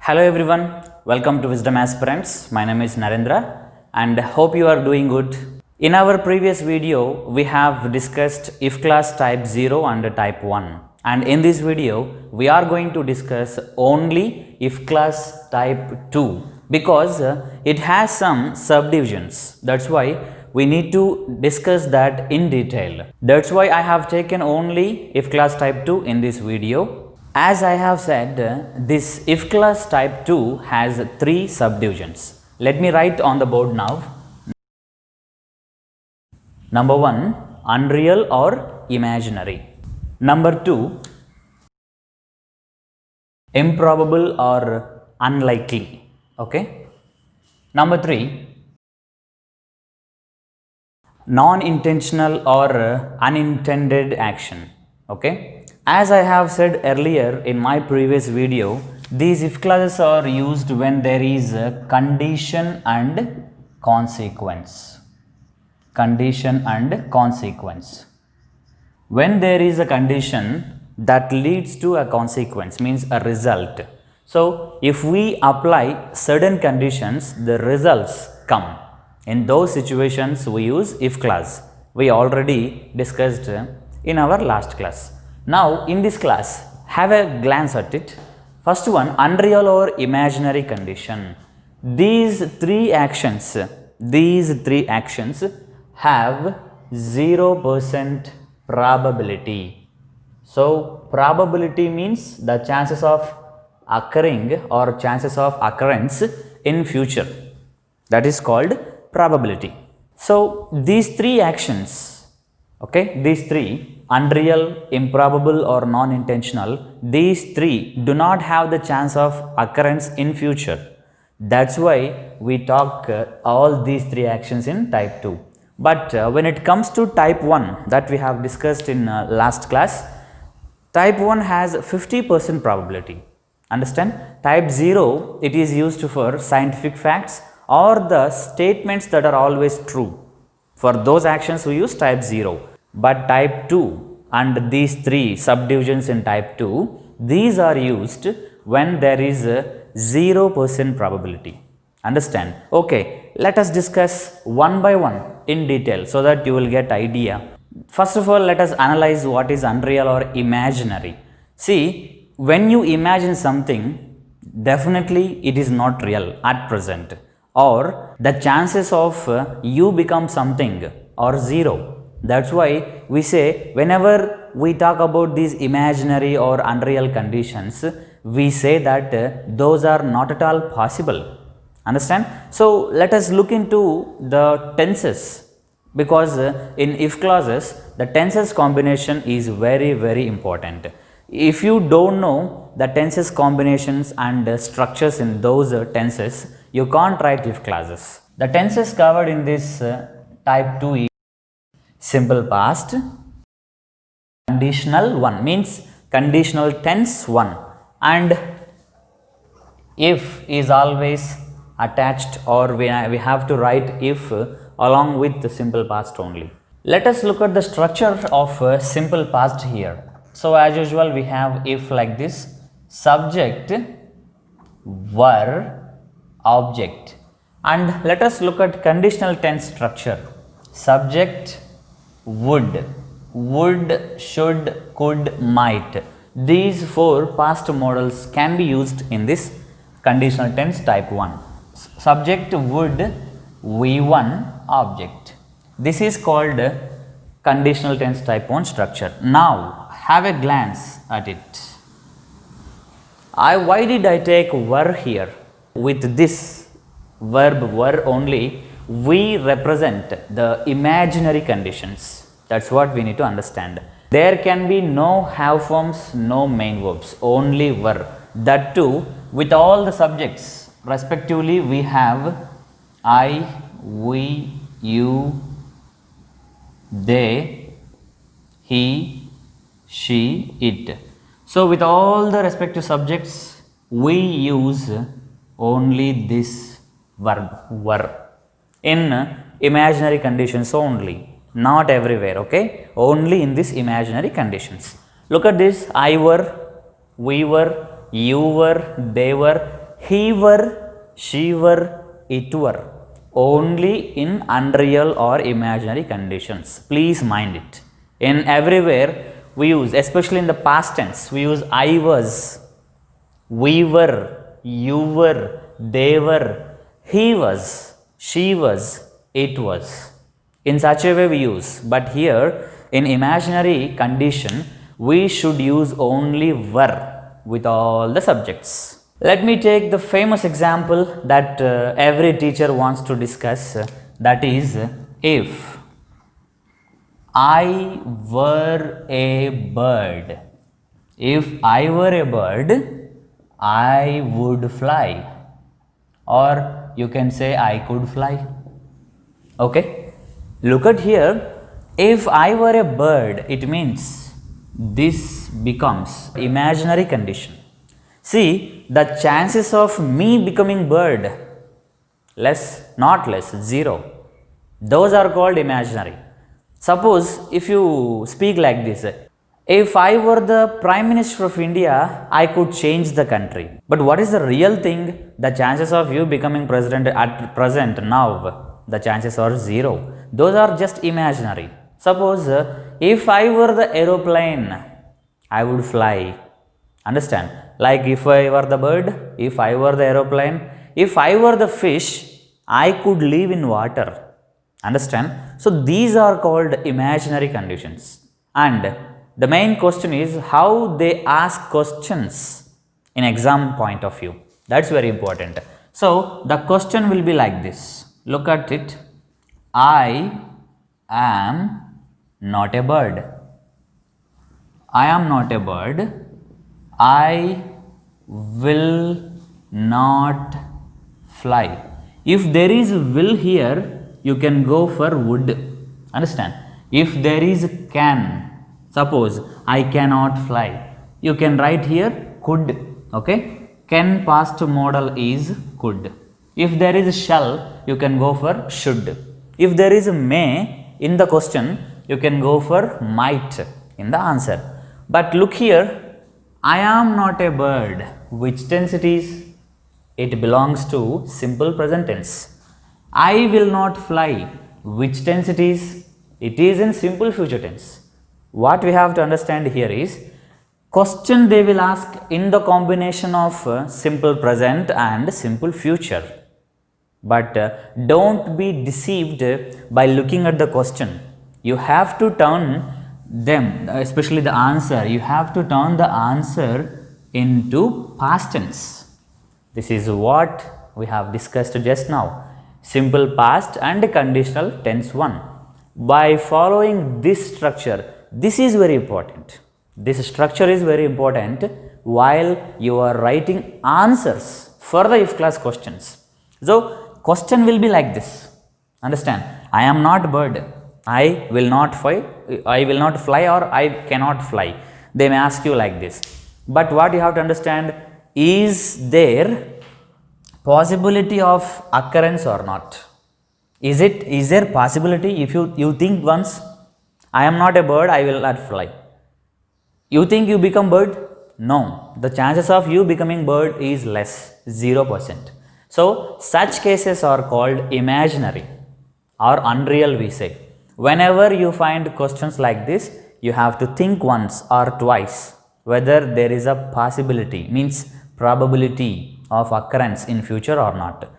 Hello everyone, welcome to Wisdom Aspirants. My name is Narendra and hope you are doing good. In our previous video, we have discussed if class type 0 and type 1. And in this video, we are going to discuss only if class type 2 because it has some subdivisions. That's why we need to discuss that in detail. That's why I have taken only if class type 2 in this video. As I have said, this if class type 2 has 3 subdivisions. Let me write on the board now. Number 1, unreal or imaginary. Number 2, improbable or unlikely. Okay. Number 3, non-intentional or unintended action. Okay. As I have said earlier in my previous video, these if clauses are used when there is a condition and consequence. Condition and consequence. When there is a condition that leads to a consequence, means a result. So, if we apply certain conditions, the results come. In those situations, we use if clause. We already discussed in our last class. Now, in this class, have a glance at it. First one, unreal or imaginary condition. These three actions have 0% probability. So, probability means the chances of occurring or chances of occurrence in future. That is called probability. So, these three actions, okay, these three, unreal, improbable or non-intentional, these three do not have the chance of occurrence in future. That's why we talk all these three actions in type 2. But when it comes to type 1 that we have discussed in last class, type 1 has 50% probability. Understand? Type 0, it is used for scientific facts or the statements that are always true. For those actions we use type 0. But type 2 and these three subdivisions in type 2, these are used when there is a 0% probability. Understand? Okay, let us discuss one by one in detail so that you will get idea. First of all, let us analyze what is unreal or imaginary. See, when you imagine something, definitely it is not real at present, or the chances of you become something are 0. That's why we say whenever we talk about these imaginary or unreal conditions, we say that those are not at all possible. Understand? So, let us look into the tenses, because in if clauses the tenses combination is very important. If you don't know the tenses combinations and structures in those tenses, you can't write if clauses. The tenses covered in this type 2 is simple past, conditional 1 means conditional tense 1, and if is always attached, or we have to write if along with the simple past only. Let us look at the structure of simple past here. So, as usual we have if like this: subject, verb, object. And let us look at conditional tense structure: subject, would, should, could, might. These four past modals can be used in this conditional tense type 1. Subject, would, V1, object. This is called conditional tense type 1 structure. Now, have a glance at it. Why did I take were here? With this verb were only, we represent the imaginary conditions. That's what we need to understand. There can be no have forms, no main verbs, only were. That too, with all the subjects respectively, we have I, we, you, they, he, she, it. So, with all the respective subjects, we use only this verb were in imaginary conditions only, not everywhere, okay, only in this imaginary conditions. Look at this: I were, we were, you were, they were, he were, she were, it were. Only in unreal or imaginary conditions. Please mind it. In everywhere we use, especially in the past tense, we use I was, we were, you were, they were, he was, she was, it was. In such a way we use, but here in imaginary condition we should use only were with all the subjects. Let me take the famous example that every teacher wants to discuss, that is, if I were a bird. If I were a bird, I would fly. Or you can say I could fly. Okay. Look at here. If I were a bird, it means this becomes imaginary condition. See, the chances of me becoming bird, less, not less, 0. Those are called imaginary. Suppose if you speak like this, if I were the Prime Minister of India, I could change the country. But what is the real thing? The chances of you becoming president at present now, the chances are 0. Those are just imaginary. Suppose if I were the aeroplane, I would fly. Understand? Like if I were the bird, if I were the aeroplane, if I were the fish, I could live in water. Understand? So these are called imaginary conditions. And the main question is how they ask questions in exam point of view. That's very important. So the question will be like this. Look at it. I am not a bird. I am not a bird. I will not fly. If there is will here, you can go for would. Understand? If there is can, suppose I cannot fly, you can write here could. Okay? Can past modal is could. If there is shall, you can go for should. If there is may in the question, you can go for might in the answer. But look here, I am not a bird. Which tense it is? It belongs to simple present tense. I will not fly. Which tense it is? It is in simple future tense. What we have to understand here is, question they will ask in the combination of simple present and simple future. But don't be deceived by looking at the question. You have to turn them, especially the answer, you have to turn the answer into past tense. This is what we have discussed just now. Simple past and conditional tense 1. By following this structure, this is very important. This structure is very important while you are writing answers for the if class questions. So, question will be like this. Understand? I am not bird. I will not fly. I will not fly or I cannot fly. They may ask you like this. But what you have to understand, is there possibility of occurrence or not? Is there possibility? If you think once, I am not a bird, I will not fly. You think you become bird? No. The chances of you becoming bird is less, 0%. So such cases are called imaginary or unreal, we say. Whenever you find questions like this, you have to think once or twice whether there is a possibility, means probability of occurrence in future or not.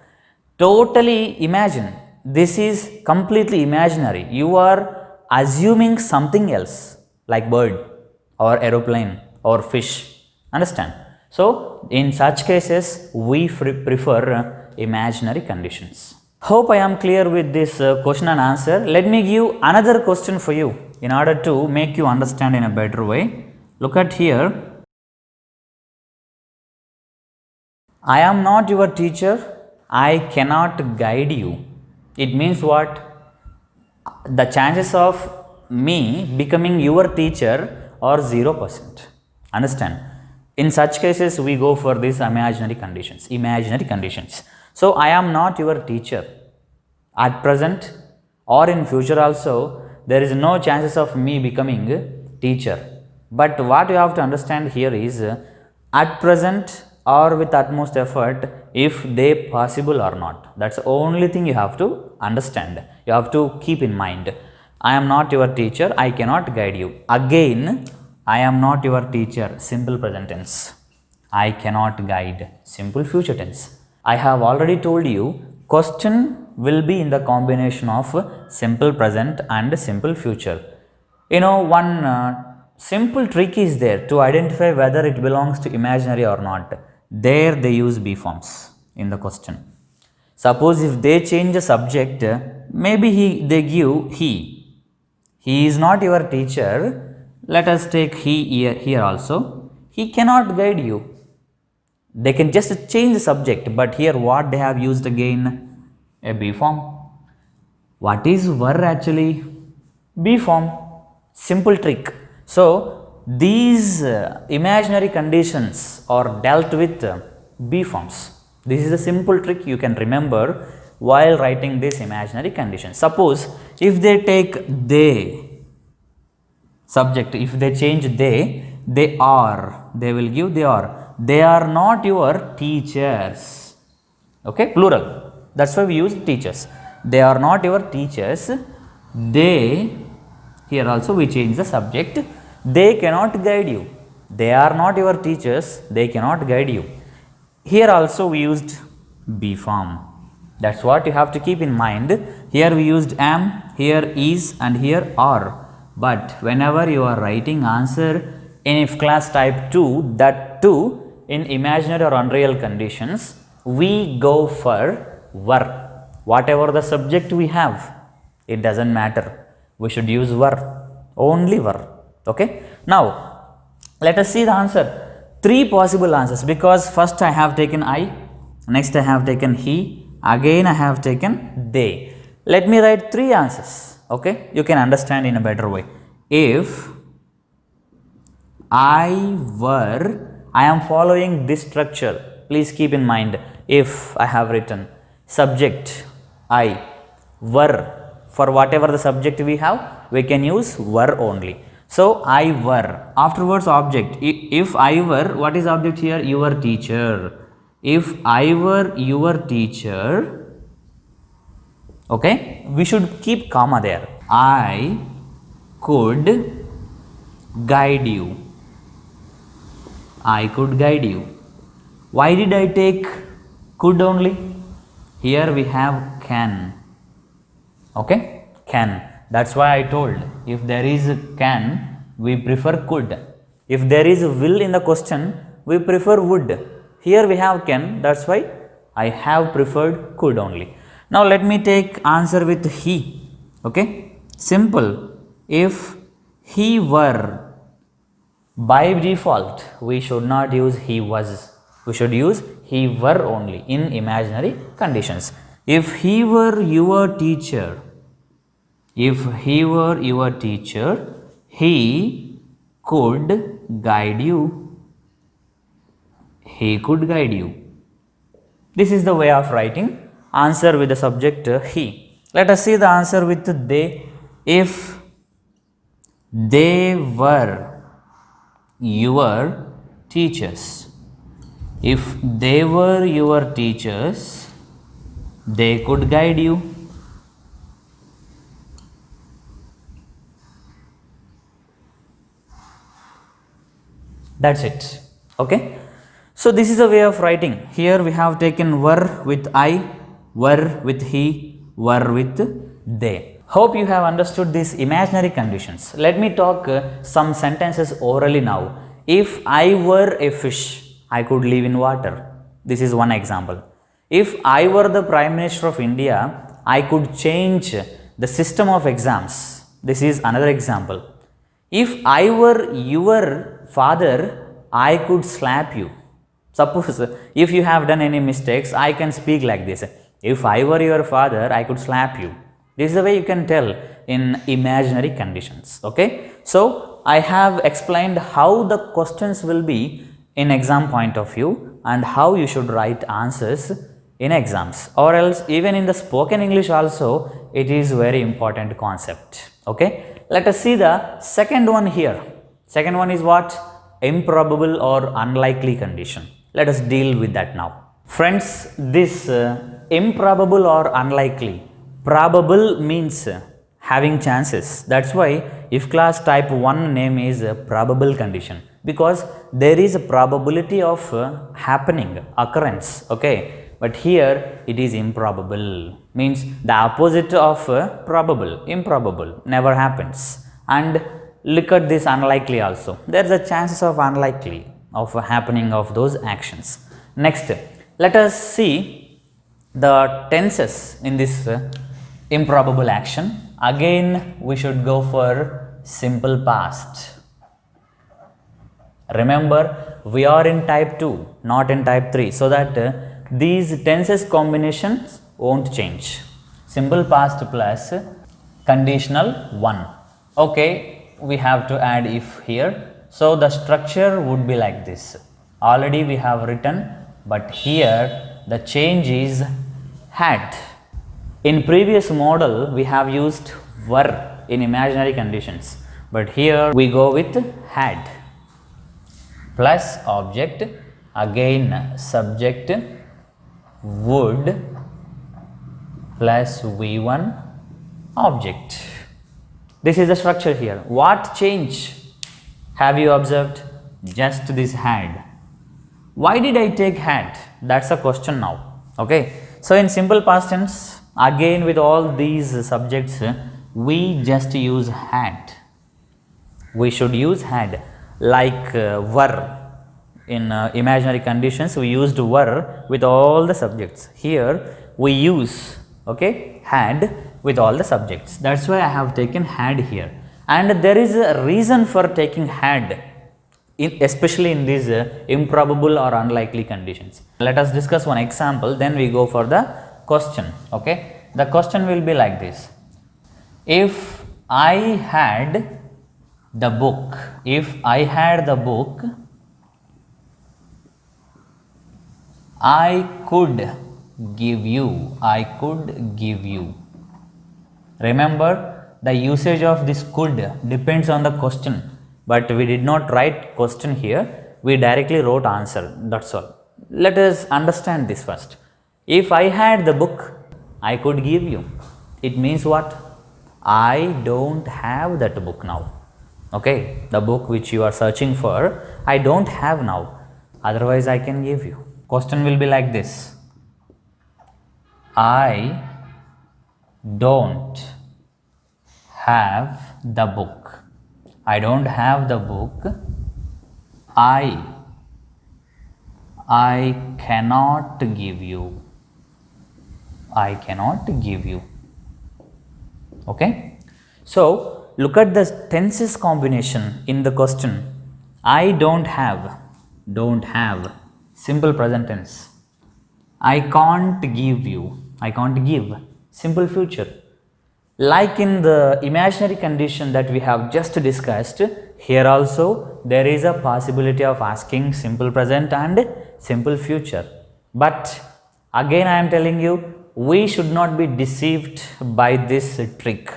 Totally imagine. This is completely imaginary. You are assuming something else like bird or aeroplane or fish. Understand? So in such cases we prefer imaginary conditions. Hope I am clear with this question and answer. Let me give another question for you in order to make you understand in a better way. Look at here. I am not your teacher. I cannot guide you. It means what? The chances of me becoming your teacher are 0%. Understand? In such cases, we go for these imaginary conditions. Imaginary conditions. So, I am not your teacher. At present or in future also, there is no chances of me becoming teacher. But what you have to understand here is, at present or with utmost effort if they possible or not. That's the only thing you have to understand. You have to keep in mind. I am not your teacher, I cannot guide you. Again, I am not your teacher, simple present tense. I cannot guide, simple future tense. I have already told you, question will be in the combination of simple present and simple future. One simple trick is there to identify whether it belongs to imaginary or not. There they use be forms in the question. Suppose if they change the subject, maybe they give he. He is not your teacher. Let us take he here also. He cannot guide you. They can just change the subject, but here what they have used again? A be form. What is were actually? Be form. Simple trick. So, these imaginary conditions are dealt with be forms. This is a simple trick you can remember while writing this imaginary condition. Suppose if they take they subject, if they change they are, they will give they are. They are not your teachers. Okay, plural. That's why we use teachers. They are not your teachers. They, here also we change the subject. They cannot guide you. They are not your teachers. They cannot guide you. Here also we used be form. That's what you have to keep in mind. Here we used am, here is, and here are. But whenever you are writing answer in if class type 2, that too in imaginary or unreal conditions, we go for were. Whatever the subject we have, it doesn't matter. We should use were, only were. Okay. Now, let us see the answer. 3 possible answers, because first I have taken I, next I have taken he, again I have taken they. Let me write 3 answers. Okay. You can understand in a better way. If I were, I am following this structure. Please keep in mind, if I have written subject I, were, for whatever the subject we have, we can use were only. So, I were, afterwards object. If I were, what is object here? Your teacher. If I were your teacher, okay, we should keep comma there. I could guide you. I could guide you. Why did I take could only? Here we have can. Okay, can. That's why I told, if there is can, we prefer could. If there is will in the question, we prefer would. Here we have can, that's why I have preferred could only. Now let me take answer with he. Okay, simple. If he were, by default, we should not use he was. We should use he were only in imaginary conditions. If he were your teacher, if he were your teacher, he could guide you. He could guide you. This is the way of writing answer with the subject he. Let us see the answer with they. If they were your teachers, if they were your teachers, they could guide you. That's it. Okay. So this is a way of writing. Here we have taken were with I, were with he, were with they. Hope you have understood these imaginary conditions. Let me talk some sentences orally now. If I were a fish, I could live in water. This is one example. If I were the Prime Minister of India, I could change the system of exams. This is another example. If I were your father, I could slap you. Suppose if you have done any mistakes, I can speak like this. If I were your father, I could slap you. This is the way you can tell in imaginary conditions. Okay. So, I have explained how the questions will be in exam point of view and how you should write answers in exams, or else even in the spoken English also it is very important concept. Okay. Let us see the second one here. Second one is what? Improbable or unlikely condition. Let us deal with that now. Friends, this improbable or unlikely, probable means having chances. That's why if class type 1 name is a probable condition, because there is a probability of happening, occurrence, okay. But here it is improbable, means the opposite of probable, improbable, never happens. And look at this unlikely also. There is a chances of unlikely of happening of those actions. Next, let us see the tenses in this improbable action. Again, we should go for simple past. Remember, we are in type 2, not in type 3, so that these tenses combinations won't change. Simple past plus conditional 1. Okay, we have to add if here. So the structure would be like this. Already we have written, but here the change is had. In previous model we have used were in imaginary conditions, but here we go with had plus object, again subject, would plus V1 object. This is the structure here. What change have you observed? Just this had. Why did I take had? That's a question now. Okay. So in simple past tense, again with all these subjects, we just use had. We should use had, like were. In imaginary conditions, we used were with all the subjects. Here we use, okay, had with all the subjects. That's why I have taken had here. And there is a reason for taking had, especially in these improbable or unlikely conditions. Let us discuss one example, then we go for the question. Okay, the question will be like this: if I had the book, if I had the book, I could give you, I could give you. Remember, the usage of this could depends on the question, but we did not write question here, we directly wrote answer, that's all. Let us understand this first. If I had the book, I could give you. It means what? I don't have that book now. Okay, the book which you are searching for, I don't have now, otherwise I can give you. Question will be like this: I don't have the book. I don't have the book. I cannot give you. I cannot give you. Okay. So look at the tenses combination in the question. I don't have, simple present tense. I can't give you, I can't give, simple future. Like in the imaginary condition that we have just discussed, here also there is a possibility of asking simple present and simple future. But again I am telling you, we should not be deceived by this trick.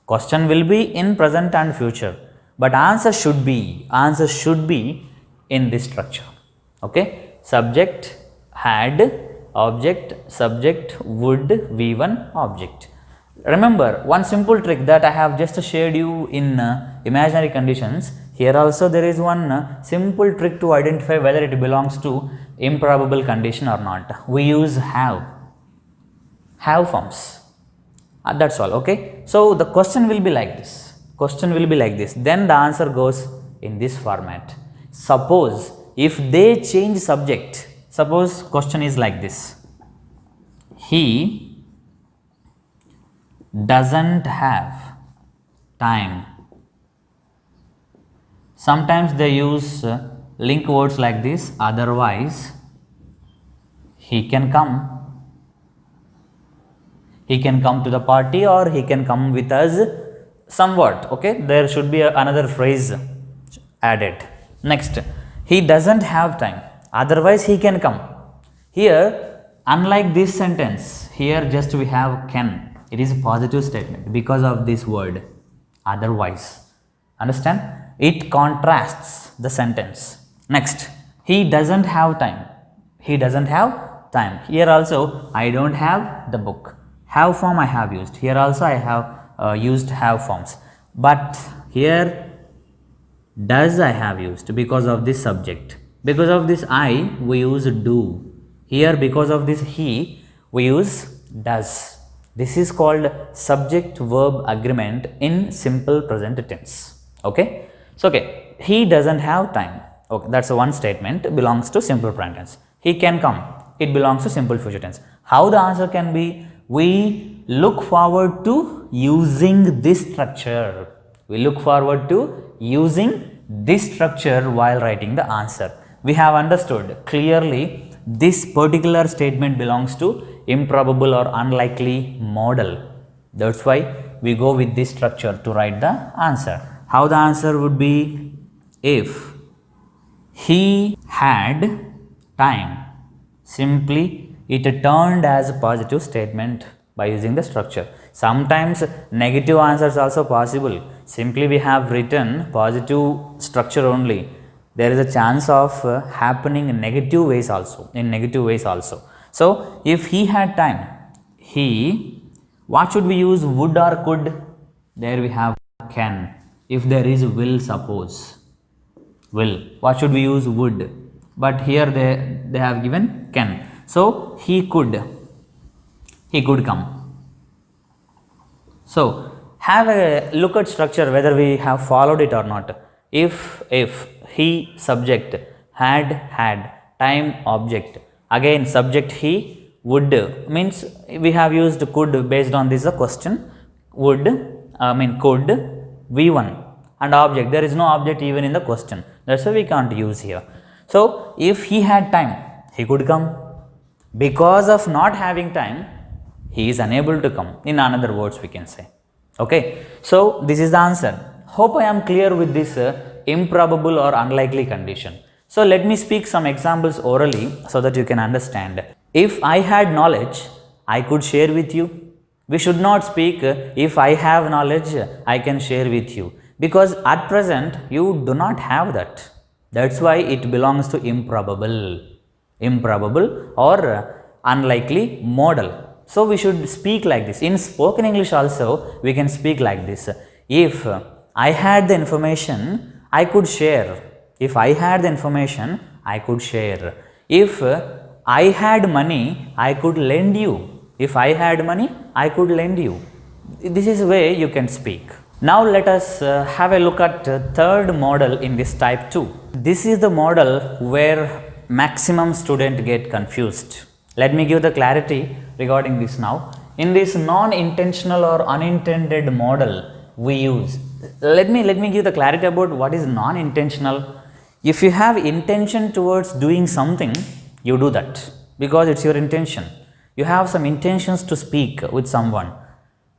Question will be in present and future, but answer should be in this structure. Okay, subject had, object, subject, would, V1 object. Remember one simple trick that I have just shared you in imaginary conditions. Here also there is one simple trick to identify whether it belongs to improbable condition or not. We use have forms. That's all. Okay. So the question will be like this. Then the answer goes in this format. Suppose if they change subject, suppose question is like this: he doesn't have time. Sometimes they use link words like this, otherwise he can come. He can come to the party, or he can come with us somewhat. Okay, there should be another phrase added. Next, he doesn't have time, otherwise he can come. Here, unlike this sentence, here just we have can. It is a positive statement because of this word otherwise. Understand? It contrasts the sentence. Next, he doesn't have time. He doesn't have time. Here also I don't have the book. Have form I have used. Here also I have used have forms. But here does I have used because of this subject. Because of this I we use do. Here because of this he we use does. This is called subject verb agreement in simple present tense. Okay. So okay, he doesn't have time. Okay, that's one statement belongs to simple present tense. He can come. It belongs to simple future tense. How the answer can be? We look forward to using this structure. We look forward to using this structure while writing the answer. We have understood clearly this particular statement belongs to improbable or unlikely model. That's why we go with this structure to write the answer. How the answer would be? If he had time. Simply it turned as a positive statement by using the structure. Sometimes negative answers also possible. Simply we have written positive structure only. There is a chance of happening in negative ways also. So if he had time, what should we use? Would or could? There we have can. If there is will, suppose. Will. What should we use? Would. But here they have given can. So he could come. So have a look at structure whether we have followed it or not. If he subject, had time object, again subject he, would means we have used could based on this question, would could, v1 and object, there is no object even in the question, that's why we can't use here. So if he had time, he could come. Because of not having time, he is unable to come, in another words we can say. Okay, so this is the answer. Hope I am clear with this improbable or unlikely condition. So let me speak some examples orally so that you can understand. If I had knowledge, I could share with you. We should not speak if I have knowledge, I can share with you, because at present you do not have that. That's why it belongs to improbable or unlikely model. So we should speak like this. In spoken English also we can speak like this. If I had the information, I could share. If I had the information, I could share. If I had money, I could lend you. If I had money, I could lend you. This is the way you can speak. Now let us have a look at third model in this type 2. This is the model where maximum student get confused. Let me give the clarity regarding this now. In this non-intentional or unintended model we use, let me give the clarity about what is non-intentional. If you have intention towards doing something, you do that because it's your intention. You have some intentions to speak with someone.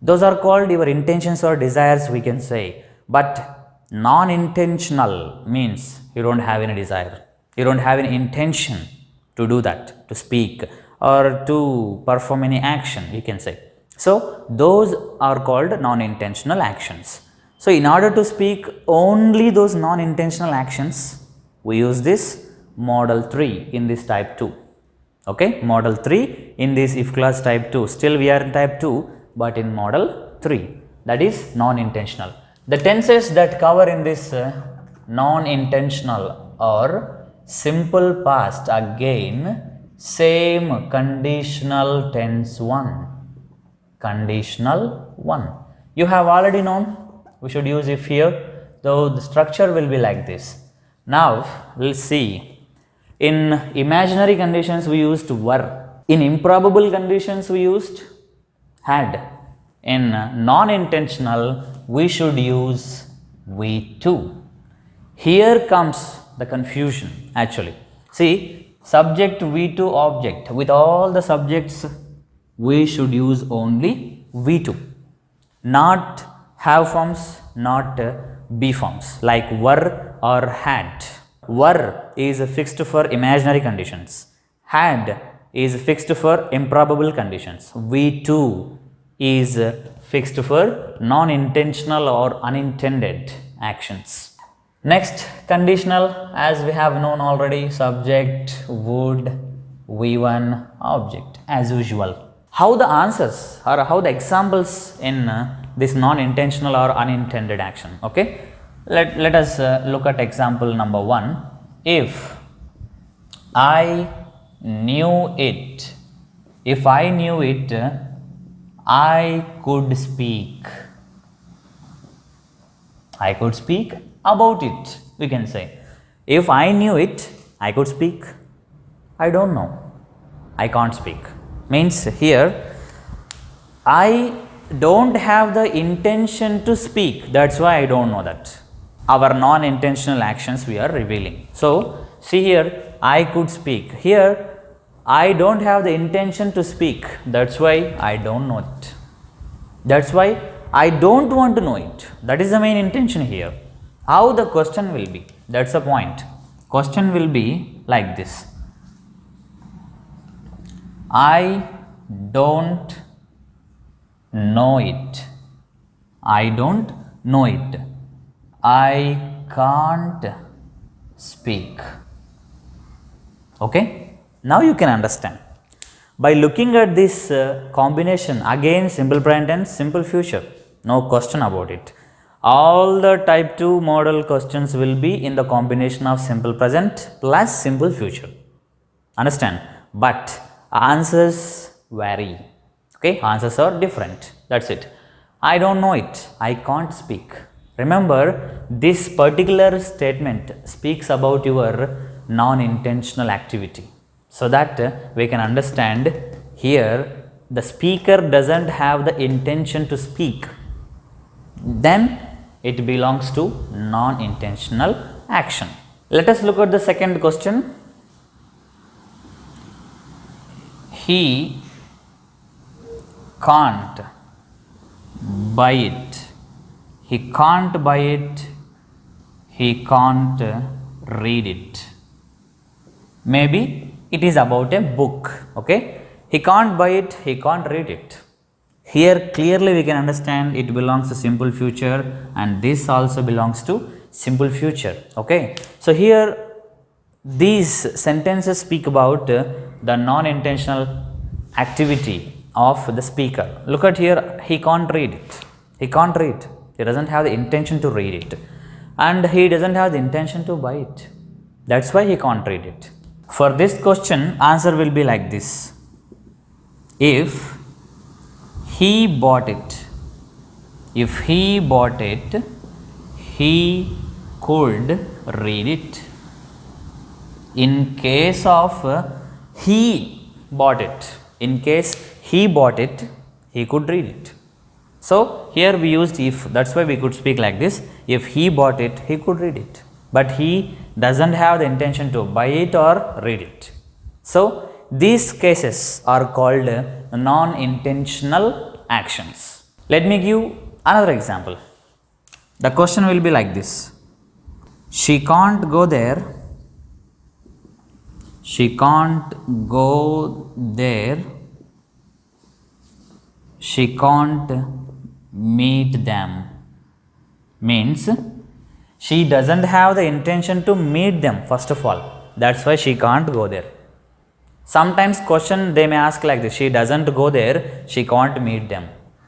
Those are called your intentions or desires, we can say. But non-intentional means you don't have any desire. You don't have any intention to do that, to speak or to perform any action, you can say. So those are called non-intentional actions. So in order to speak only those non-intentional actions, we use this model 3 in this type 2. Okay, model 3 in this if clause type 2. Still we are in type 2, but in model 3, that is non-intentional. The tenses that cover in this non-intentional or simple past, again same conditional tense 1. Conditional 1. You have already known, we should use if here, though the structure will be like this. Now we'll see. In imaginary conditions we used were. In improbable conditions we used had. In non-intentional we should use we2. Here comes the confusion actually. See, subject v2 object, with all the subjects we should use only v2, not have forms, not be forms like were or had. Were is fixed for imaginary conditions, had is fixed for improbable conditions, v2 is fixed for non-intentional or unintended actions. Next, conditional, as we have known already, subject, would, V1 object as usual. How the answers or how the examples in this non-intentional or unintended action, okay? Let us look at example number 1. If I knew it, if I knew it, I could speak. I could speak about it, we can say. If I knew it, I could speak. I don't know, I can't speak. Means here, I don't have the intention to speak, that's why I don't know that. Our non-intentional actions we are revealing. So, see here, I could speak. Here, I don't have the intention to speak, that's why I don't know it. That's why I don't want to know it. That is the main intention here. How the question will be? That's the point. Question will be like this. I don't know it. I don't know it. I can't speak. Okay? Now you can understand. By looking at this combination, again simple present tense, simple future, no question about it. All the type 2 model questions will be in the combination of simple present plus simple future. Understand? But answers vary. Okay, answers are different. That's it. I don't know it. I can't speak. Remember, this particular statement speaks about your non-intentional activity. So that we can understand here the speaker doesn't have the intention to speak. Then it belongs to non-intentional action. Let us look at the second question. He can't buy it. He can't buy it. He can't read it. Maybe it is about a book. Okay. He can't buy it. He can't read it. Here clearly we can understand it belongs to simple future, and this also belongs to simple future. Okay. So here these sentences speak about the non-intentional activity of the speaker. Look at here, he can't read it. He can't read. He doesn't have the intention to read it. And he doesn't have the intention to buy it. That's why he can't read it. For this question, answer will be like this. If he bought it, if he bought it, he could read it. In case of he bought it, in case he bought it, he could read it. So here we used if, that's why we could speak like this. If he bought it, he could read it. But he doesn't have the intention to buy it or read it. So these cases are called non-intentional actions. Let me give another example. The question will be like this. She can't go there. She can't go there. She can't meet them. Means she doesn't have the intention to meet them, first of all. That's why she can't go there. Sometimes question they may ask like this. She doesn't go there, she can't meet them.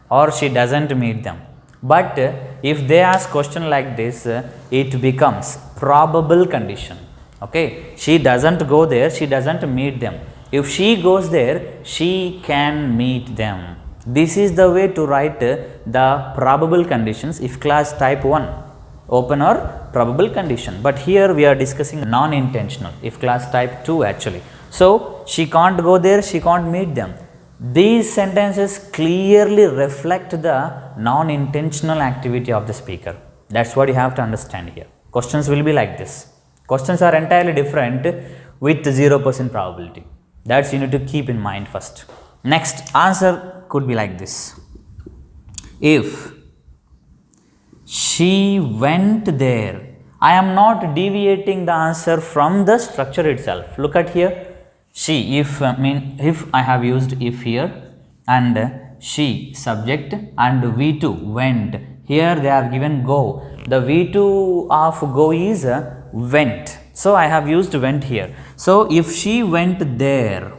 Or she doesn't meet them. But if they ask question like this, it becomes probable condition. Okay, she doesn't go there, she doesn't meet them. If she goes there, she can meet them. This is the way to write the probable conditions if class type 1, open or probable condition. But here we are discussing non-intentional, if class type 2 actually. So she can't go there, she can't meet them. These sentences clearly reflect the non-intentional activity of the speaker. That's what you have to understand here. Questions will be like this. Questions are entirely different with 0% probability. That's you need to keep in mind first. Next answer could be like this. If she went there, I am not deviating the answer from the structure itself. Look at here. She, if I have used if here, and she subject and V2 went. Here they are given go. The V2 of go is went. So I have used went here. So if she went there,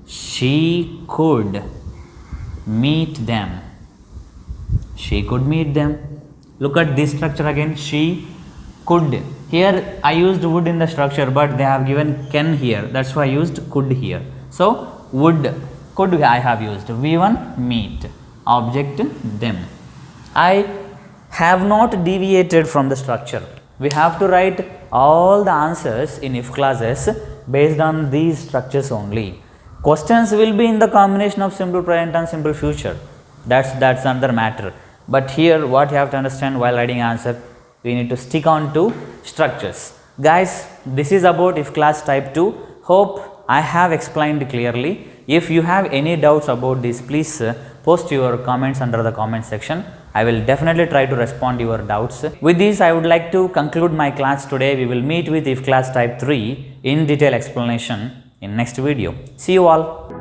she could meet them. She could meet them. Look at this structure again. She could. Here I used would in the structure, but they have given can here. That's why I used could here. So would, could I have used. V1 meet. Object them. I have not deviated from the structure. We have to write all the answers in if clauses based on these structures only. Questions will be in the combination of simple present and simple future. That's another matter. But here what you have to understand while writing answer, we need to stick on to structures. Guys, this is about if class type 2. Hope I have explained clearly. If you have any doubts about this, please post your comments under the comment section. I will definitely try to respond your doubts. With this, I would like to conclude my class today. We will meet with if class type 3 in detail explanation in next video. See you all.